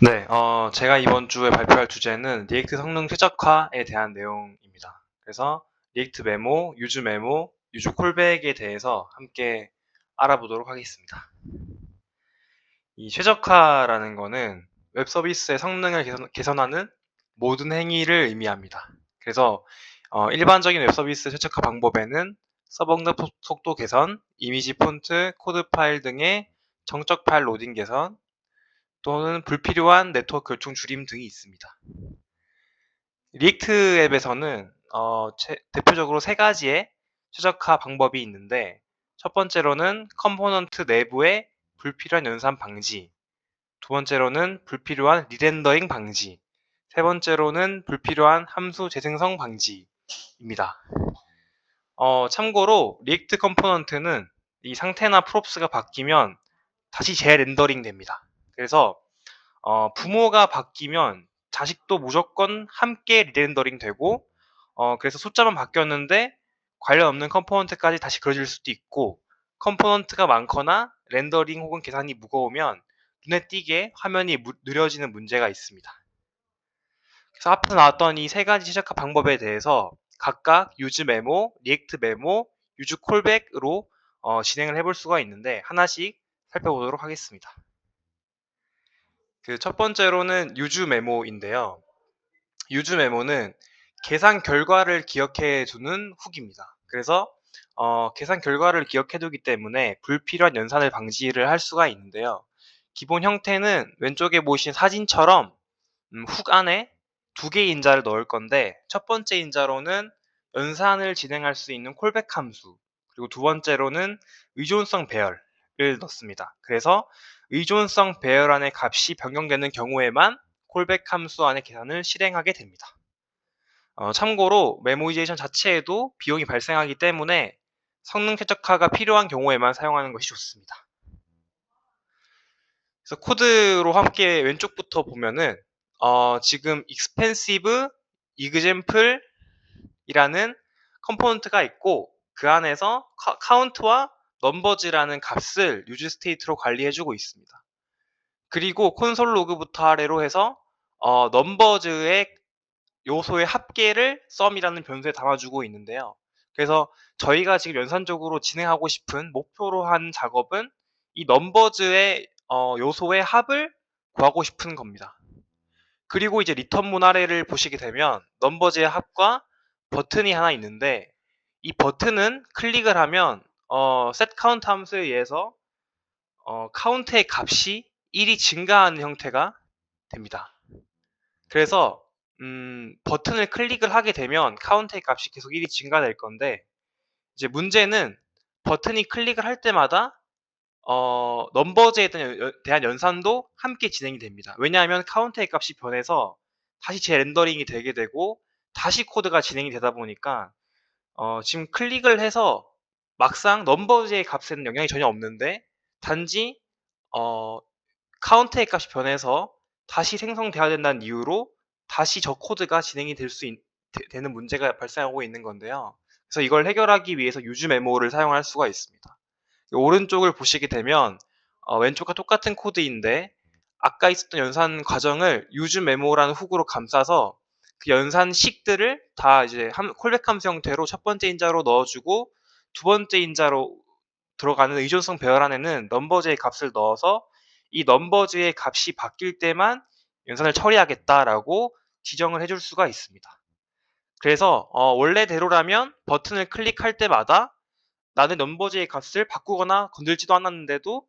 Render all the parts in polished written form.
네, 제가 이번 주에 발표할 주제는 리액트 성능 최적화에 대한 내용입니다. 그래서 리액트 메모, 유즈 메모, 유즈 콜백에 대해서 함께 알아보도록 하겠습니다. 이 최적화라는 거는 웹 서비스의 성능을 개선하는 모든 행위를 의미합니다. 그래서 일반적인 웹 서비스 최적화 방법에는 서버 응답 속도 개선, 이미지 폰트, 코드 파일 등의 정적 파일 로딩 개선, 또는 불필요한 네트워크 결총 줄임 등이 있습니다. 리액트 앱에서는 대표적으로 세 가지의 최적화 방법이 있는데, 첫 번째로는 컴포넌트 내부의 불필요한 연산 방지, 두 번째로는 불필요한 리렌더링 방지, 세 번째로는 불필요한 함수 재생성 방지입니다. 참고로 리액트 컴포넌트는 이 상태나 프롭스가 바뀌면 다시 재렌더링 됩니다. 그래서 부모가 바뀌면 자식도 무조건 함께 리렌더링 되고, 그래서 숫자만 바뀌었는데 관련 없는 컴포넌트까지 다시 그려질 수도 있고, 컴포넌트가 많거나 렌더링 혹은 계산이 무거우면 눈에 띄게 화면이 느려지는 문제가 있습니다. 그래서 앞서 나왔던 이 세 가지 시작한 방법에 대해서 각각 유즈 메모, 리액트 메모, 유즈 콜백으로 진행을 해볼 수가 있는데, 하나씩 살펴보도록 하겠습니다. 그 첫 번째로는 유즈 메모인데요. 유즈 메모는 계산 결과를 기억해 두는 훅입니다. 그래서 계산 결과를 기억해 두기 때문에 불필요한 연산을 방지를 할 수가 있는데요. 기본 형태는 왼쪽에 보신 사진처럼 훅 안에 두 개의 인자를 넣을 건데, 첫 번째 인자로는 연산을 진행할 수 있는 콜백 함수, 그리고 두 번째로는 의존성 배열을 넣습니다. 그래서 의존성 배열 안의 값이 변경되는 경우에만 콜백 함수 안의 계산을 실행하게 됩니다. 참고로 메모이제이션 자체에도 비용이 발생하기 때문에 성능 최적화가 필요한 경우에만 사용하는 것이 좋습니다. 그래서 코드로 함께 왼쪽부터 보면은 지금 expensive example 이라는 컴포넌트가 있고, 그 안에서 count와 numbers라는 값을 use state로 관리해주고 있습니다. 그리고 콘솔 로그부터 아래로 해서 numbers의 요소의 합계를 sum이라는 변수에 담아주고 있는데요. 그래서 저희가 지금 연산적으로 진행하고 싶은 목표로 한 작업은 이 numbers의 요소의 합을 구하고 싶은 겁니다. 그리고 이제 리턴 문 아래를 보시게 되면 넘버즈의 합과 버튼이 하나 있는데, 이 버튼은 클릭을 하면 set count 함수에 의해서 카운트의 값이 1이 증가하는 형태가 됩니다. 그래서 버튼을 클릭을 하게 되면 카운트의 값이 계속 1이 증가될 건데, 이제 문제는 버튼이 클릭을 할 때마다 넘버즈에 대한 연산도 함께 진행이 됩니다. 왜냐하면 카운트의 값이 변해서 다시 재렌더링이 되게 되고 다시 코드가 진행이 되다 보니까 지금 클릭을 해서 막상 넘버즈의 값에는 영향이 전혀 없는데, 단지 카운트의 값이 변해서 다시 생성돼야 된다는 이유로 다시 저 코드가 진행이 되는 문제가 발생하고 있는 건데요. 그래서 이걸 해결하기 위해서 유즈 메모를 사용할 수가 있습니다. 오른쪽을 보시게 되면 왼쪽과 똑같은 코드인데, 아까 있었던 연산 과정을 유즈 메모라는 훅으로 감싸서 그 연산식들을 다 이제 콜백 함수 형태로 첫 번째 인자로 넣어주고, 두 번째 인자로 들어가는 의존성 배열 안에는 넘버즈의 값을 넣어서 이 넘버즈의 값이 바뀔 때만 연산을 처리하겠다라고 지정을 해줄 수가 있습니다. 그래서 원래대로라면 버튼을 클릭할 때마다 나는 넘버즈의 값을 바꾸거나 건들지도 않았는데도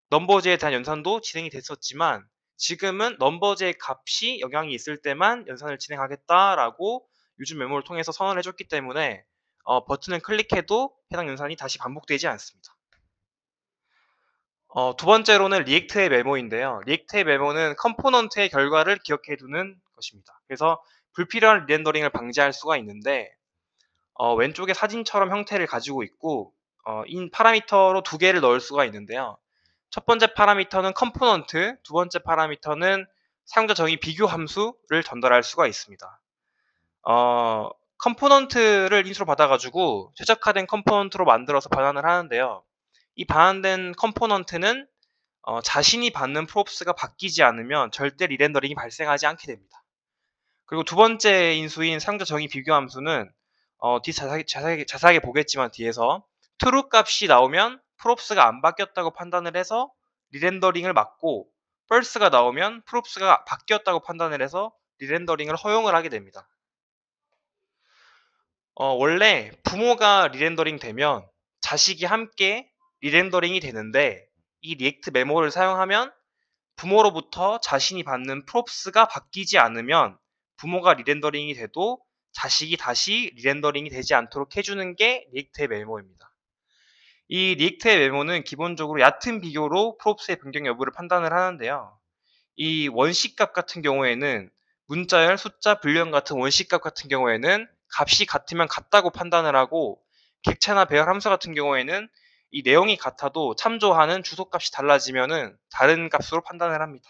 넘버즈에 대한 연산도 진행이 됐었지만, 지금은 넘버즈의 값이 영향이 있을 때만 연산을 진행하겠다라고 유즈 메모를 통해서 선언을 해줬기 때문에 버튼을 클릭해도 해당 연산이 다시 반복되지 않습니다. 두 번째로는 리액트의 메모인데요. 리액트의 메모는 컴포넌트의 결과를 기억해두는 것입니다. 그래서 불필요한 리렌더링을 방지할 수가 있는데, 왼쪽에 사진처럼 형태를 가지고 있고 인 파라미터로 두 개를 넣을 수가 있는데요. 첫 번째 파라미터는 컴포넌트, 두 번째 파라미터는 사용자 정의 비교 함수를 전달할 수가 있습니다. 컴포넌트를 인수로 받아가지고 최적화된 컴포넌트로 만들어서 반환을 하는데요. 이 반환된 컴포넌트는 자신이 받는 props가 바뀌지 않으면 절대 리렌더링이 발생하지 않게 됩니다. 그리고 두 번째 인수인 사용자 정의 비교 함수는 뒤 자세하게 보겠지만 뒤에서 true 값이 나오면 props가 안 바뀌었다고 판단을 해서 리렌더링을 막고 false가 나오면 props가 바뀌었다고 판단을 해서 리렌더링을 허용을 하게 됩니다. 원래 부모가 리렌더링 되면 자식이 함께 리렌더링이 되는데 이 리액트 메모를 사용하면 부모로부터 자신이 받는 props가 바뀌지 않으면 부모가 리렌더링이 돼도 자식이 다시 리렌더링이 되지 않도록 해주는 게 리액트의 메모입니다. 이 리액트의 메모는 기본적으로 얕은 비교로 props의 변경 여부를 판단을 하는데요. 이 원시값 같은 경우에는 문자열, 숫자, 불량 같은 원시값 같은 경우에는 값이 같으면 같다고 판단을 하고 객체나 배열 함수 같은 경우에는 이 내용이 같아도 참조하는 주소값이 달라지면은 다른 값으로 판단을 합니다.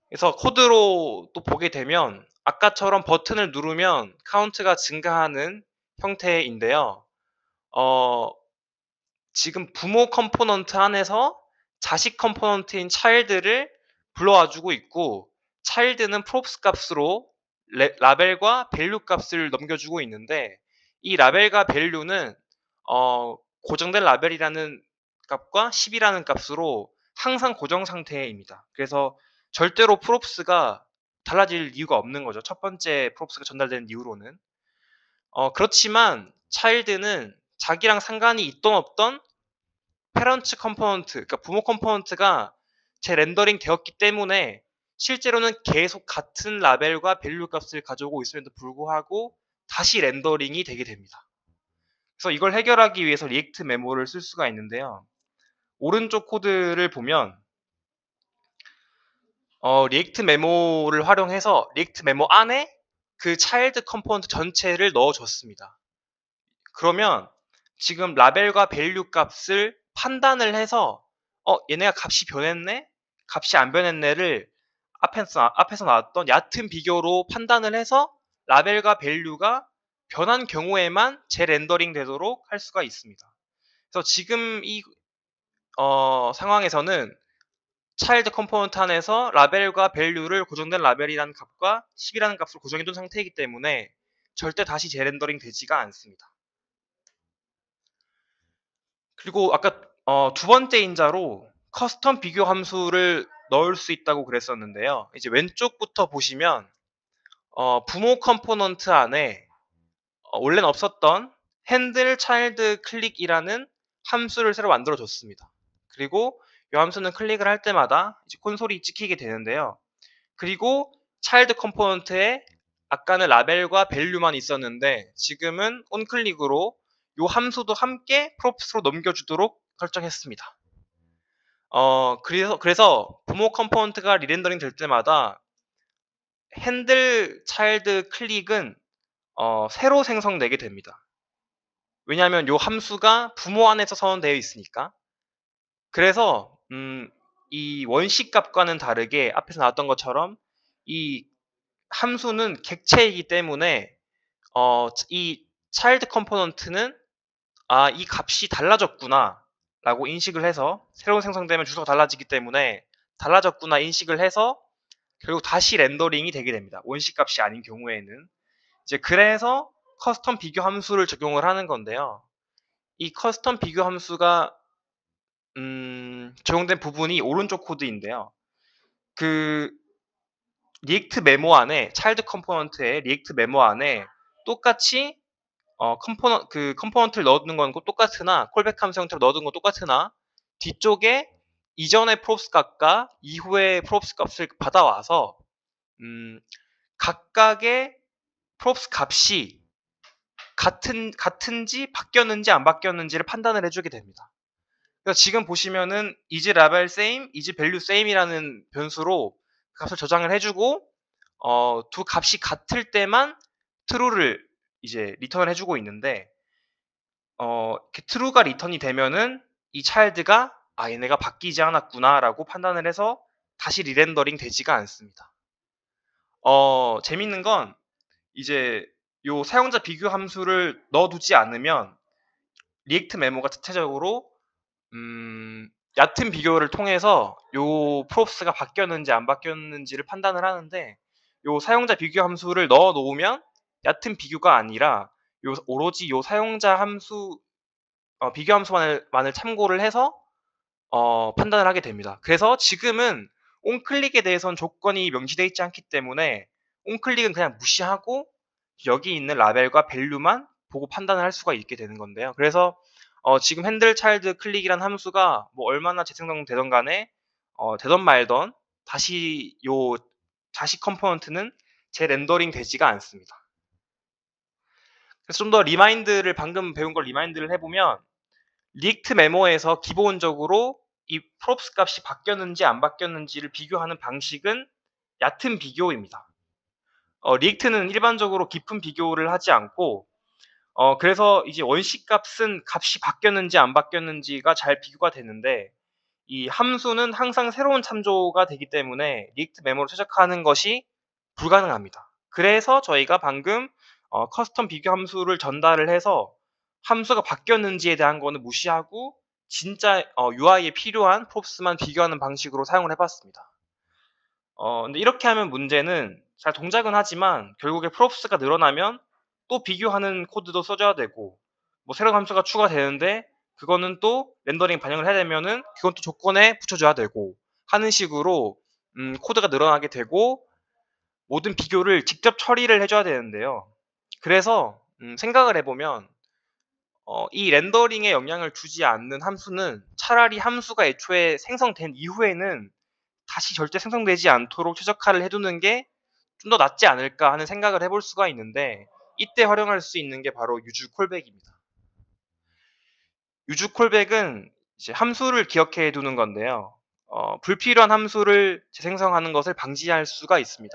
그래서 코드로 또 보게 되면 아까처럼 버튼을 누르면 카운트가 증가하는 형태인데요. 지금 부모 컴포넌트 안에서 자식 컴포넌트인 child를 불러와주고 있고 child는 props 값으로 라벨과 value 값을 넘겨주고 있는데 이 라벨과 value는 고정된 라벨이라는 값과 10이라는 값으로 항상 고정 상태입니다. 그래서 절대로 props가 달라질 이유가 없는 거죠. 첫 번째 props가 전달되는 이후로는. 그렇지만 child는 자기랑 상관이 있던 없던 페런츠 컴포넌트, 그러니까 부모 컴포넌트가 재렌더링 되었기 때문에 실제로는 계속 같은 라벨과 밸류 값을 가져오고 있음에도 불구하고 다시 렌더링이 되게 됩니다. 그래서 이걸 해결하기 위해서 리액트 메모를 쓸 수가 있는데요. 오른쪽 코드를 보면 리액트 메모를 활용해서 리액트 메모 안에 그 차일드 컴포넌트 전체를 넣어줬습니다. 그러면 지금 라벨과 밸류 값을 판단을 해서 얘네가 값이 변했네? 값이 안 변했네를 앞에서 나왔던 얕은 비교로 판단을 해서 라벨과 밸류가 변한 경우에만 재렌더링 되도록 할 수가 있습니다. 그래서 지금 이 상황에서는 차일드 컴포넌트 안에서 라벨과 밸류를 고정된 라벨이라는 값과 10이라는 값을 고정해둔 상태이기 때문에 절대 다시 재렌더링 되지가 않습니다. 그리고 아까 두 번째 인자로 커스텀 비교 함수를 넣을 수 있다고 그랬었는데요. 이제 왼쪽부터 보시면 부모 컴포넌트 안에 원래는 없었던 핸들 차일드 클릭이라는 함수를 새로 만들어 줬습니다. 그리고 이 함수는 클릭을 할 때마다 이제 콘솔이 찍히게 되는데요. 그리고 차일드 컴포넌트에 아까는 라벨과 밸류만 있었는데 지금은 온클릭으로 이 함수도 함께 props로 넘겨주도록 설정했습니다. 그래서 부모 컴포넌트가 리렌더링 될 때마다 핸들 차일드 클릭은 새로 생성되게 됩니다. 왜냐하면 이 함수가 부모 안에서 선언되어 있으니까. 그래서 이 원시 값과는 다르게 앞에서 나왔던 것처럼 이 함수는 객체이기 때문에 이 차일드 컴포넌트는 이 값이 달라졌구나 라고 인식을 해서 새로운 생성되면 주소가 달라지기 때문에 달라졌구나 인식을 해서 결국 다시 렌더링이 되게 됩니다. 원시 값이 아닌 경우에는. 이제 그래서 커스텀 비교 함수를 적용을 하는 건데요. 이 커스텀 비교 함수가 적용된 부분이 오른쪽 코드인데요. 그 리액트 메모 안에 차일드 컴포넌트의 리액트 메모 안에 똑같이 컴포넌트를 넣는 건 똑같으나 콜백 함수 형태로 넣는 건 똑같으나 뒤쪽에 이전의 props 값과 이후의 props 값을 받아와서 각각의 props 값이 같은지 바뀌었는지 안 바뀌었는지를 판단을 해주게 됩니다. 그래서 지금 보시면은 is label same, is value same이라는 변수로 값을 저장을 해주고 두 값이 같을 때만 true를 이제 리턴을 해주고 있는데 이렇게 true가 리턴이 되면은 이 child가 얘네가 바뀌지 않았구나라고 판단을 해서 다시 리렌더링 되지가 않습니다. 재밌는 건 이제 요 사용자 비교 함수를 넣어두지 않으면 리액트 메모가 대체적으로 얕은 비교를 통해서 요 props가 바뀌었는지 안 바뀌었는지를 판단을 하는데, 요 사용자 비교 함수를 넣어 놓으면 얕은 비교가 아니라 오로지 요 사용자 함수 비교 함수만을 참고를 해서 판단을 하게 됩니다. 그래서 지금은 onClick에 대해서는 조건이 명시되어 있지 않기 때문에 onClick은 그냥 무시하고 여기 있는 라벨과 밸류만 보고 판단을 할 수가 있게 되는 건데요. 그래서 지금 핸들 차일드 클릭이란 함수가 뭐 얼마나 재생성되던 간에 되던 말던 다시 요 자식 컴포넌트는 재렌더링 되지가 않습니다. 그래서 좀 더 리마인드를, 방금 배운 걸 리마인드를 해보면, 리액트 메모에서 기본적으로 이 props 값이 바뀌었는지 안 바뀌었는지를 비교하는 방식은 얕은 비교입니다. 리액트는 일반적으로 깊은 비교를 하지 않고, 그래서 이제 원시 값이 바뀌었는지 안 바뀌었는지가 잘 비교가 되는데, 이 함수는 항상 새로운 참조가 되기 때문에 리액트 메모를 최적화하는 것이 불가능합니다. 그래서 저희가 방금 커스텀 비교 함수를 전달을 해서 함수가 바뀌었는지에 대한 거는 무시하고 진짜 UI에 필요한 props만 비교하는 방식으로 사용을 해봤습니다. 근데 이렇게 하면 문제는, 잘 동작은 하지만 결국에 props가 늘어나면 또 비교하는 코드도 써줘야 되고, 뭐 새로운 함수가 추가되는데 그거는 또 렌더링 반영을 해야 되면은 그건 또 조건에 붙여줘야 되고 하는 식으로 코드가 늘어나게 되고 모든 비교를 직접 처리를 해줘야 되는데요. 그래서 생각을 해보면 이 렌더링에 영향을 주지 않는 함수는 차라리 함수가 애초에 생성된 이후에는 다시 절대 생성되지 않도록 최적화를 해두는 게 좀 더 낫지 않을까 하는 생각을 해볼 수가 있는데, 이때 활용할 수 있는 게 바로 유즈 콜백입니다. 유즈 콜백은 이제 함수를 기억해 두는 건데요. 불필요한 함수를 재생성하는 것을 방지할 수가 있습니다.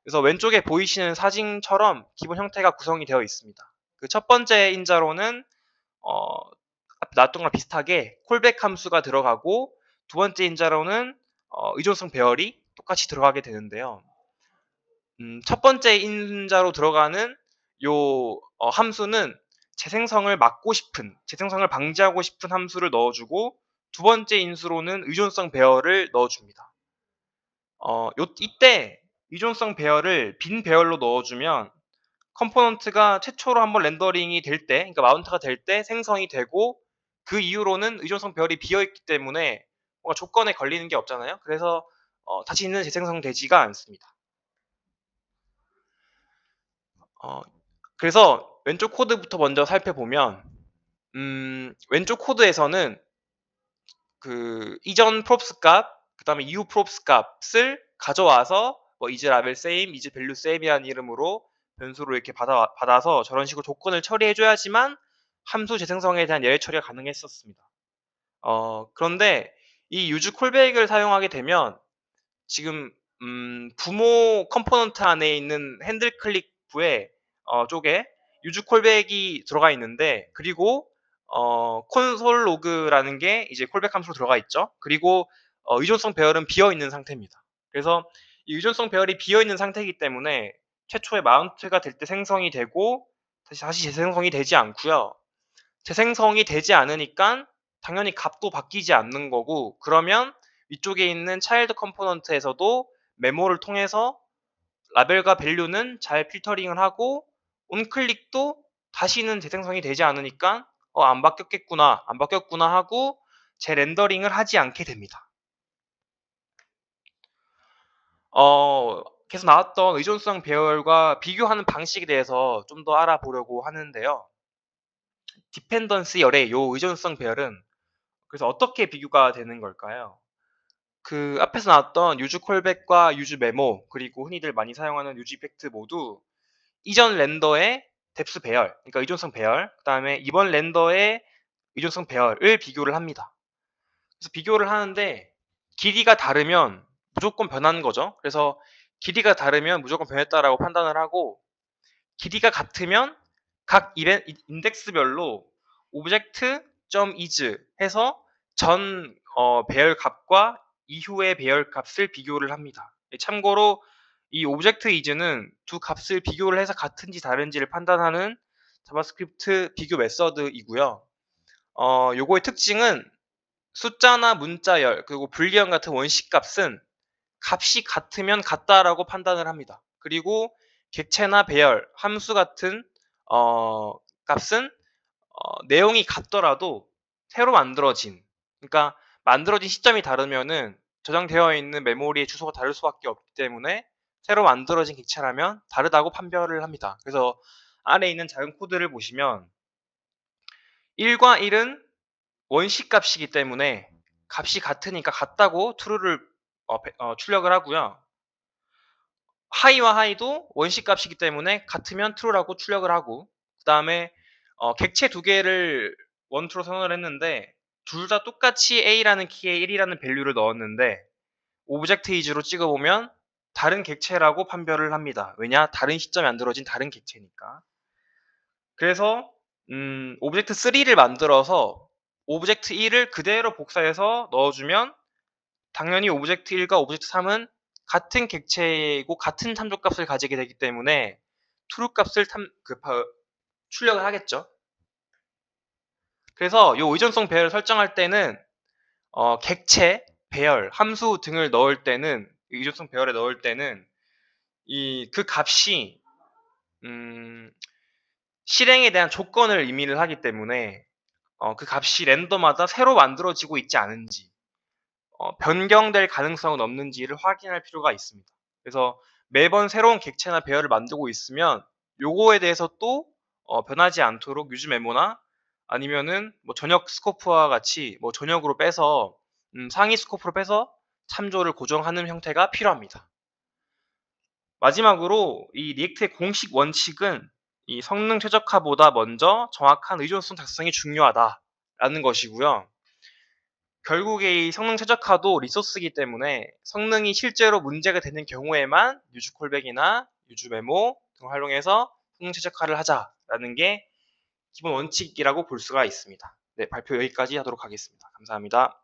그래서 왼쪽에 보이시는 사진처럼 기본 형태가 구성이 되어 있습니다. 그 첫 번째 인자로는 나왔던 거랑 비슷하게 콜백 함수가 들어가고, 두 번째 인자로는 의존성 배열이 똑같이 들어가게 되는데요. 첫 번째 인자로 들어가는 요 함수는 재생성을 막고 싶은, 재생성을 방지하고 싶은 함수를 넣어주고, 두 번째 인수로는 의존성 배열을 넣어줍니다. 이때 의존성 배열을 빈 배열로 넣어주면 컴포넌트가 최초로 한번 렌더링이 될 때, 그러니까 마운트가 될 때 생성이 되고, 그 이후로는 의존성 배열이 비어있기 때문에 뭔가 조건에 걸리는 게 없잖아요. 그래서 다시는 재생성되지가 않습니다. 그래서 왼쪽 코드부터 먼저 살펴보면, 왼쪽 코드에서는 그 이전 props 값, 그 다음에 이후 props 값을 가져와서 뭐 is label same, is value same이라는 이름으로 변수로 이렇게 받아서 저런 식으로 조건을 처리해줘야지만 함수 재생성에 대한 예외 처리가 가능했었습니다. 그런데 이 use callback을 사용하게 되면 지금 부모 컴포넌트 안에 있는 핸들 클릭부에 쪽에 use callback이 들어가 있는데, 그리고 콘솔 로그라는 게 이제 콜백 함수로 들어가 있죠. 그리고 의존성 배열은 비어 있는 상태입니다. 그래서 이 의존성 배열이 비어 있는 상태이기 때문에 최초에 마운트가 될 때 생성이 되고 다시 재생성이 되지 않고요. 재생성이 되지 않으니까 당연히 값도 바뀌지 않는 거고, 그러면 위쪽에 있는 차일드 컴포넌트에서도 메모를 통해서 라벨과 밸류는 잘 필터링을 하고, 온클릭도 다시는 재생성이 되지 않으니까 안 바뀌었겠구나, 안 바뀌었구나 하고 재렌더링을 하지 않게 됩니다. 계속 나왔던 의존성 배열과 비교하는 방식에 대해서 좀 더 알아보려고 하는데요. 디펜던시 열의 요 의존성 배열은 그래서 어떻게 비교가 되는 걸까요? 그 앞에서 나왔던 유즈 콜백과 유즈 메모, 그리고 흔히들 많이 사용하는 유즈 이펙트 모두 이전 렌더의 뎁스 배열, 그러니까 의존성 배열, 그 다음에 이번 렌더의 의존성 배열을 비교를 합니다. 그래서 비교를 하는데 길이가 다르면 무조건 변하는 거죠. 그래서 길이가 다르면 무조건 변했다라고 판단을 하고, 길이가 같으면 각 인덱스별로 object.is 해서 전 배열 값과 이후의 배열 값을 비교를 합니다. 참고로 이 object.is는 두 값을 비교를 해서 같은지 다른지를 판단하는 자바스크립트 비교 메서드이고요. 요거의 특징은 숫자나 문자열 그리고 불리언 같은 원시값은 값이 같으면 같다라고 판단을 합니다. 그리고 객체나 배열, 함수 같은 값은 내용이 같더라도 새로 만들어진, 그러니까 만들어진 시점이 다르면은 저장되어 있는 메모리의 주소가 다를 수밖에 없기 때문에 새로 만들어진 객체라면 다르다고 판별을 합니다. 그래서 아래에 있는 작은 코드를 보시면 1과 1은 원시값이기 때문에 값이 같으니까 같다고 true를 출력을 하고요. 하이와 하이도 원시값이기 때문에 같으면 true라고 출력을 하고, 그 다음에 객체 두 개를 원투로 선언을 했는데 둘 다 똑같이 a라는 키에 1이라는 밸류를 넣었는데 오브젝트 이즈로 찍어보면 다른 객체라고 판별을 합니다. 왜냐? 다른 시점에 만들어진 다른 객체니까. 그래서 오브젝트 3를 만들어서 오브젝트 1을 그대로 복사해서 넣어주면 당연히 오브젝트 1과 오브젝트 3은 같은 객체이고 같은 참조값을 가지게 되기 때문에 true 값을 출력을 하겠죠. 그래서 이 의존성 배열을 설정할 때는 객체, 배열, 함수 등을 넣을 때는 의존성 배열에 넣을 때는 그 값이 실행에 대한 조건을 의미를 하기 때문에 그 값이 랜덤마다 새로 만들어지고 있지 않은지 변경될 가능성은 없는지를 확인할 필요가 있습니다. 그래서 매번 새로운 객체나 배열을 만들고 있으면 요거에 대해서 또 변하지 않도록 유즈 메모나 아니면은 뭐 전역 스코프와 같이 뭐 전역으로 빼서 상위 스코프로 빼서 참조를 고정하는 형태가 필요합니다. 마지막으로 이 리액트의 공식 원칙은 이 성능 최적화보다 먼저 정확한 의존성 작성이 중요하다라는 것이고요. 결국에 이 성능 최적화도 리소스이기 때문에 성능이 실제로 문제가 되는 경우에만 유즈 콜백이나 유즈 메모 등을 활용해서 성능 최적화를 하자라는 게 기본 원칙이라고 볼 수가 있습니다. 네, 발표 여기까지 하도록 하겠습니다. 감사합니다.